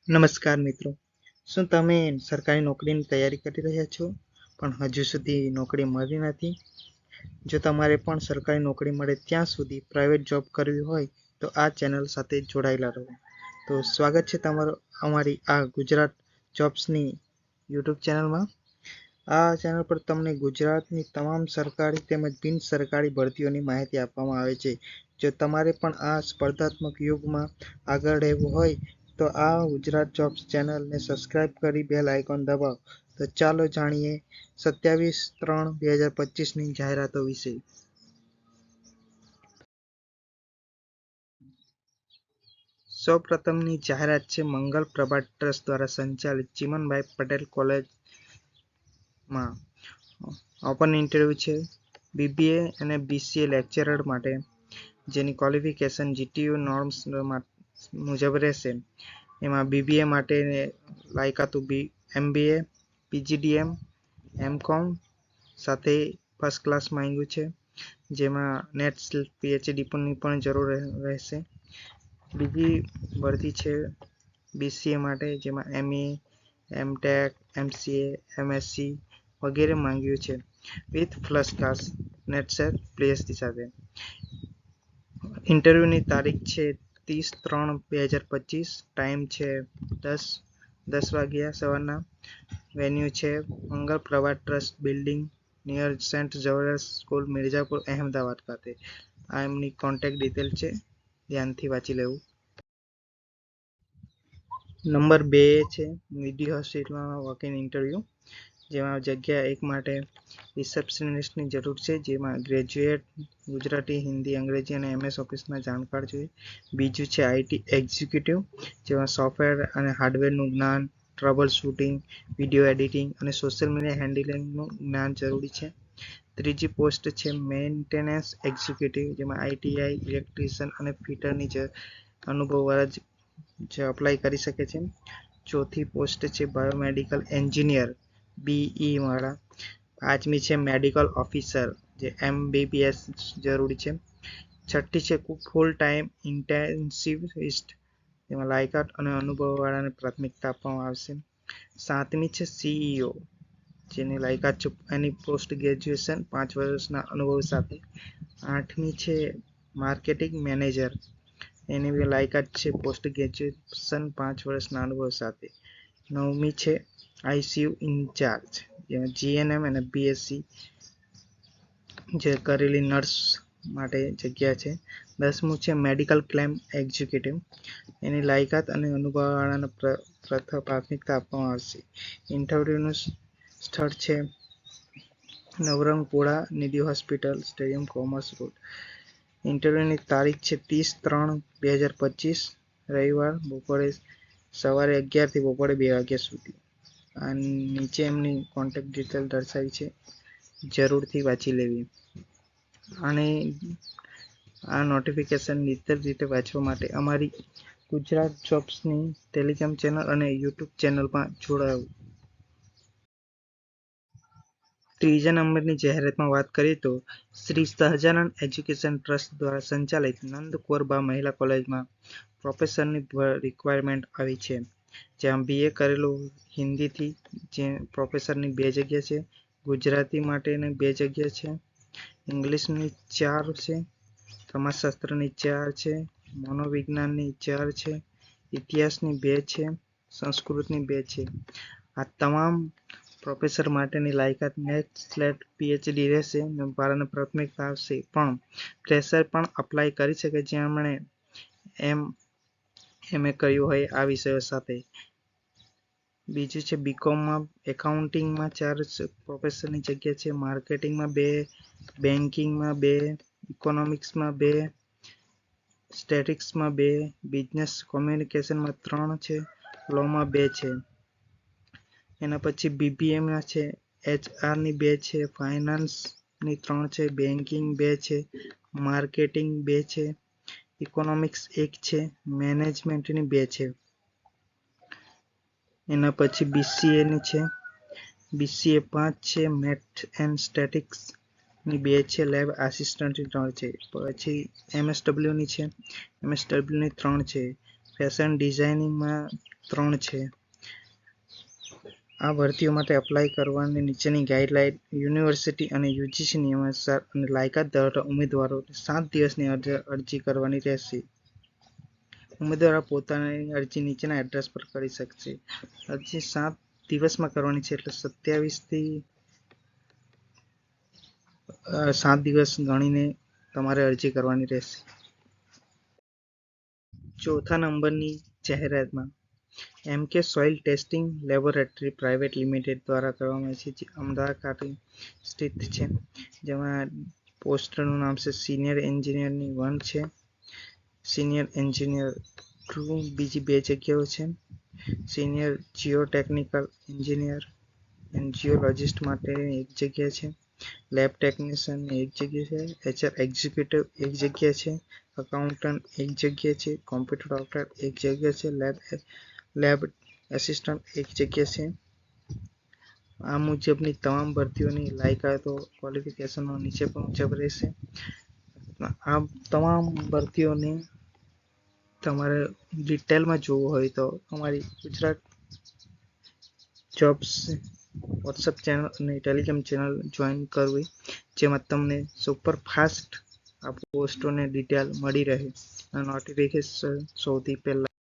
નમસ્કાર મિત્રો, શું તમે સરકારી નોકરીની તૈયારી કરી રહ્યા છો પણ હજુ સુધી નોકરી મળી નથી? જો તમારે પણ સરકારી નોકરી મળે ત્યાં સુધી પ્રાઇવેટ જોબ કરવી હોય તો આ ચેનલ સાથે જોડાયેલા રહો. તો સ્વાગત છે તમારું અમારી આ ગુજરાત જોબ્સની યુટ્યુબ ચેનલમાં. આ ચેનલ પર તમને ગુજરાતની તમામ સરકારી તેમજ બિન સરકારી ભરતીઓની માહિતી આપવામાં આવે છે. જો તમારે પણ આ સ્પર્ધાત્મક યુગમાં આગળ રહેવું હોય તો આ ગુજરાત જોબ્સ ચેનલને સબસ્ક્રાઇબ કરી બેલ આઇકોન દબાવો. તો ચાલો જાણીએ 27/3/2025ની જાહેરાતો વિશે. સૌપ્રથમની જાહેરાત છે મંગલ પ્રભાત ટ્રસ્ટ દ્વારા સંચાલિત ચીમનભાઈ પટેલ કોલેજમાં ઓપન ઇન્ટરવ્યુ છે. BBA અને BCA લેક્ચરર માટે, જેની ક્વોલિફિકેશન GTU નોર્મ્સ મુજબ રહેશે. એમાં BBA માટે લાયકાતું MBA, PGDM, MCOM સાથે ફર્સ્ટ ક્લાસ માંગ્યું છે, જેમાં નેટ PhD પણ જરૂર રહેશે. બીજી ભરતી છે BCA માટે, જેમાં ME, MTech, MCA, MSc વગેરે માંગ્યું છે with first class net PhD સાથે. ઇન્ટરવ્યુની તારીખ છે 30/3/2025. ટાઈમ છે 10 વાગ્યા સવારના. વેન્યુ છે Mangal Prabhat trust building near Saint Xavier's school, Mirzapur, Ahmedabad ખાતે. આ એમની કોન્ટેક્ટ ડિટેલ છે, ધ્યાનથી વાંચી લેવું. નંબર 2 છે વિડી હોસ્પિટલમાં વોક-ઇન ઇન્ટરવ્યુ, જેમાં જગ્યા 1 માટે રિસેપ્શનિસ્ટની જરૂર છે, જેમાં ગ્રેજ્યુએટ ગુજરાતી, હિન્દી, અંગ્રેજી અને MS ઓફિસના જાણકાર જોઈએ. બીજું છે IT એક્ઝિક્યુટિવ, જેમાં સોફ્ટવેર અને હાર્ડવેરનું જ્ઞાન, ટ્રબલ શૂટિંગ, વિડીયો એડિટિંગ અને સોશિયલ મીડિયા હેન્ડલિંગનું જ્ઞાન જરૂરી છે. ત્રીજી પોસ્ટ છે મેન્ટેનન્સ એક્ઝિક્યુટિવ, જેમાં ITI, ઇલેક્ટ્રિશિયન અને ફિટરની અનુભવવાળા જે અપ્લાય કરી શકે છે. ચોથી પોસ્ટ છે બાયોમેડિકલ એન્જિનિયર BE વાળા. પાંચમી છે મેડિકલ ઓફિસર, જે MBBS જરૂરી છે. છઠ્ઠી છે ફૂલ ટાઈમ ઇન્ટેન્સિવિસ્ટ, જેમાં લાયકાત અને અનુભવવાળાને પ્રાથમિકતા આપવામાં આવશે. સાતમી છે CEO, જેની લાયકાત છે એની પોસ્ટ ગ્રેજ્યુએશન 5 વર્ષના અનુભવ સાથે. આઠમી છે માર્કેટિંગ મેનેજર, એની બી લાયકાત છે પોસ્ટ ગ્રેજ્યુએશન 5 વર્ષના અનુભવ સાથે. નવમી છે ICU ઇન્ચાર્જ, જેમાં GNM અને BSc જે કરેલી નર્સ માટે જગ્યા છે. 10મું છે મેડિકલ ક્લેમ એક્ઝિક્યુટિવ, એની લાયકાત અને અનુભવવાળાને પ્રાથમિકતા આપવામાં આવશે. ઇન્ટરવ્યુનું સ્થળ છે નવરંગપુરા નિધિ હોસ્પિટલ, સ્ટેડિયમ કોમર્સ રોડ. ઇન્ટરવ્યુની તારીખ છે 30/3/2025 રવિવાર, સવારે 11 થી બપોરે 2 વાગ્યા સુધી. આ નીચે એમની કોન્ટેક્ટ ડિટેલ દર્શાવી છે, જરૂરથી વાંચી લેવી. અને આ નોટિફિકેશન નિત્યર રીતે વાંચવા માટે અમારી ગુજરાત જોબ્સની ટેલિગ્રામ ચેનલ અને યુટ્યુબ ચેનલમાં જોડાવું. ત્રીજા નંબરની જાહેરાતમાં વાત કરીએ તો શ્રી સહજાનંદ એજ્યુકેશન ટ્રસ્ટ દ્વારા સંચાલિત નંદ કોરબા મહિલા કોલેજમાં પ્રોફેસરની રિક્વાયરમેન્ટ આવી છે, જ્યાં BA કરેલું હિન્દીથી જે પ્રોફેસરની 2 જગ્યા છે, ગુજરાતી માટેની 2 જગ્યા છે, ઇંગ્લિશની 4 છે, સમાજશાસ્ત્રની 4 છે, મનોવિજ્ઞાનની 4 છે, ઇતિહાસની 2 છે, સંસ્કૃતની 2 છે. આ તમામ પ્રોફેસર માટેની લાયકાત નેટ PhD રહેશે. ભારતને પ્રાથમિકતા આવશે, પણ ફ્રેશર પણ અપ્લાય કરી શકે જેમણે MA કર્યું હોય આ વિષયો સાથે. બીજું છે BComમાં એકાઉન્ટિંગમાં 4 પ્રોફેસરની જગ્યા છે, માર્કેટિંગમાં 2, બેન્કિંગમાં 2, ઇકોનોમિક્સમાં 2, સ્ટેટિક્સમાં 2, બિઝનેસ કોમ્યુનિકેશનમાં 3 છે, લોમાં 2 છે. એના પછી BBAમાં છે HRની 2 છે, ફાઇનાન્સની 3 છે, બેન્કિંગ 2 છે, માર્કેટિંગ 2 છે, ઇકોનોમિક્સ 1 છે, મેનેજમેન્ટની 2 છે. એના પછી BCAની છે, BCA 5 છે, મેથ એન્ડ સ્ટેટિક્સની 2 છે, લેબ આસિસ્ટન્ટની 3 છે. પછી MSWની છે, MSWની 3 છે, ફેશન ડિઝાઇનિંગમાં 3 છે. આ ભરતીઓ માટે એપ્લાય કરવાની નીચેની ગાઈડલાઈન યુનિવર્સિટી અને યુજીસી નિયમાનુસાર અને લાયકાત ધરાવતા ઉમેદવારોને 7 દિવસની અરજી કરવાની રહેશે. ઉમેદવારો પોતાની અરજી નીચેના એડ્રેસ પર કરી શકશે. અરજી 7 દિવસમાં કરવાની છે, એટલે 27 થી 7 દિવસ ગણીને તમારે અરજી કરવાની રહેશે. ચોથા નંબરની જાહેરાતમાં MK soil testing laboratory private limited દ્વારા કરવામાં આવે છે, જે અમદાવાદ ખાતે સ્થિત છે. જેમાં પોસ્ટનું નામ છે સિનિયર એન્જિનિયરની 1 છે, સિનિયર એન્જિનિયર 2 બીજી 2 જગ્યાઓ છે, સિનિયર જીઓટેકનિકલ એન્જિનિયર એન્ડ જીઓલોજિસ્ટ માટે 1 જગ્યા છે, લેબ ટેકનિશિયન 1 જગ્યા છે, HR એક્ઝિક્યુટિવ 1 જગ્યા છે, અકાઉન્ટન્ટ 1 જગ્યા છે, કોમ્પ્યુટર ઓપરેટર 1 જગ્યા છે, લેબ એસિસ્ટન્ટ 1 જગ્યા છે. આ મુજબની તમામ ભરતીઓની લાયકાતો ક્વોલિફિકેશનો નીચે મુજબ રહેશે. આ તમામ ભરતીઓને તમારે ડિટેલમાં જોવું હોય તો અમારી ગુજરાત જોબ્સ વોટ્સઅપ ચેનલ અને ટેલિગ્રામ ચેનલ જોઈન કરવી, જેમાં તમને સુપરફાસ્ટ આ પોસ્ટોને ડિટેલ મળી રહે અને નોટિફિકેશન સૌથી પહેલા